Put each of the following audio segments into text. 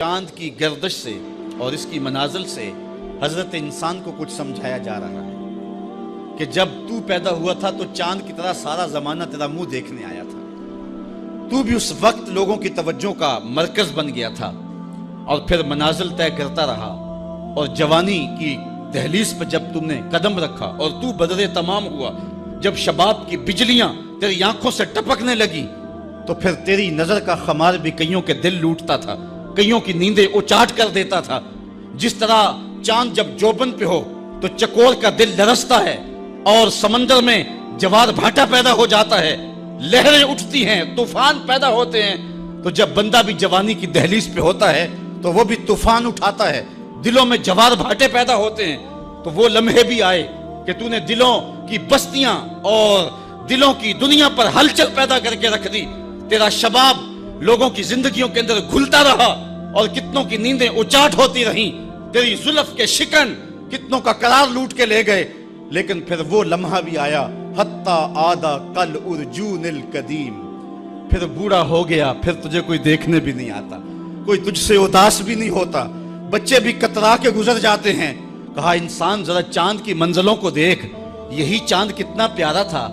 چاند کی گردش سے اور اس کی منازل سے حضرت انسان کو کچھ سمجھایا جا رہا ہے کہ جب تو پیدا ہوا تھا تو چاند کی طرح سارا زمانہ تیرا منہ دیکھنے آیا تھا، تو بھی اس وقت لوگوں کی توجہ کا مرکز بن گیا تھا اور پھر منازل طے کرتا رہا، اور جوانی کی دہلیز پر جب تم نے قدم رکھا اور تو بدر تمام ہوا، جب شباب کی بجلیاں تیری آنکھوں سے ٹپکنے لگی تو پھر تیری نظر کا خمار بھی کئیوں کے دل لوٹتا تھا، کئیوں کی نیندیں اچاٹ کر دیتا تھا۔ جس طرح چاند جب جوبن پہ ہو تو چکور کا دل لرزتا ہے اور سمندر میں جوار بھاٹا پیدا ہو جاتا ہے، لہریں اٹھتی ہیں، طوفان پیدا ہوتے ہیں، تو جب بندہ بھی جوانی کی دہلیز پہ ہوتا ہے تو وہ بھی طوفان اٹھاتا ہے، دلوں میں جوار بھاٹے پیدا ہوتے ہیں۔ تو وہ لمحے بھی آئے کہ تو نے دلوں کی بستیاں اور دلوں کی دنیا پر ہلچل پیدا کر کے رکھ دی۔ تیرا شباب لوگوں کی زندگیوں کے اندر گھلتا رہا اور کتنوں کی نیندیں اچاٹ ہوتی رہیں، تیری زلف کے شکن کتنوں کا قرار لوٹ کے لے گئے، لیکن پھر وہ لمحہ بھی آیا حتی آدھا کل ارجون القدیم، پھر بوڑھا ہو گیا، پھر تجھے کوئی دیکھنے بھی نہیں آتا، کوئی تجھ سے اداس بھی نہیں ہوتا، بچے بھی کترا کے گزر جاتے ہیں۔ کہا انسان ذرا چاند کی منزلوں کو دیکھ، یہی چاند کتنا پیارا تھا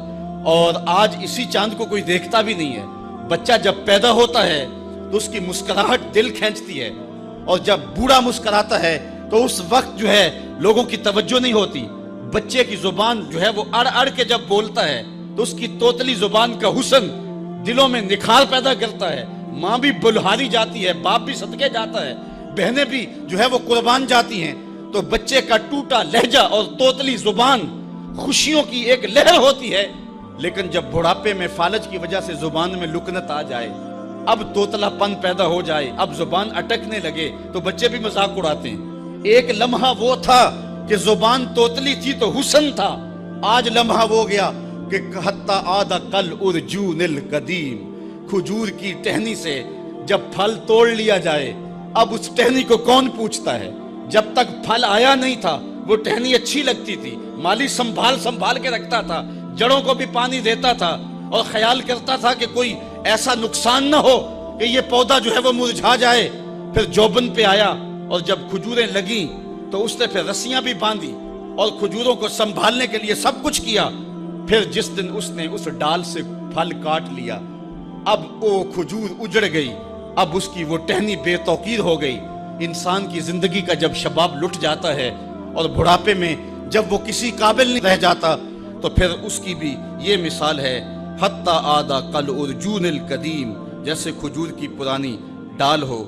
اور آج اسی چاند کو کوئی دیکھتا بھی نہیں ہے۔ بچہ جب پیدا ہوتا ہے تو اس کی مسکراہٹ دل کھینچتی ہے، اور جب بوڑھا مسکراتا ہے تو اس وقت جو ہے لوگوں کی توجہ نہیں ہوتی۔ بچے کی زبان جو ہے وہ اڑ اڑ کے جب بولتا ہے تو اس کی توتلی زبان کا حسن دلوں میں نکھار پیدا کرتا ہے، ماں بھی بلہاری جاتی ہے، باپ بھی صدقے جاتا ہے، بہنیں بھی جو ہے وہ قربان جاتی ہیں۔ تو بچے کا ٹوٹا لہجہ اور توتلی زبان خوشیوں کی ایک لہر ہوتی ہے، لیکن جب بڑھاپے میں فالج کی وجہ سے زبان میں لکنت آ جائے، اب توتلا پن پیدا ہو جائے، اب زبان اٹکنے لگے تو بچے بھی مذاق اڑاتے ہیں۔ ایک لمحہ وہ تھا کہ زبان توتلی تھی تو حسن تھا، آج لمحہ وہ گیا کہ حتی آدھا کل ارجون القدیم، کھجور کی ٹہنی سے جب پھل توڑ لیا جائے اب اس ٹہنی کو کون پوچھتا ہے؟ جب تک پھل آیا نہیں تھا وہ ٹہنی اچھی لگتی تھی، مالی سنبھال کے رکھتا تھا، جڑوں کو بھی پانی دیتا تھا اور خیال کرتا تھا کہ کوئی ایسا نقصان نہ ہو کہ یہ پودا جو ہے وہ مرجھا جائے۔ پھر جوبن پہ آیا اور جب کھجوریں لگیں تو اس نے پھر رسیاں بھی باندھی اور کھجوروں کو سنبھالنے کے لیے سب کچھ کیا۔ پھر جس دن اس نے اس ڈال سے پھل کاٹ لیا، اب وہ کھجور اجڑ گئی، اب اس کی وہ ٹہنی بے توقیر ہو گئی۔ انسان کی زندگی کا جب شباب لٹ جاتا ہے اور بڑھاپے میں جب وہ کسی قابل نہیں رہ جاتا تو پھر اس کی بھی یہ مثال ہے حتی آدھا کل ارجون القدیم، جیسے کھجور کی پرانی ڈال ہو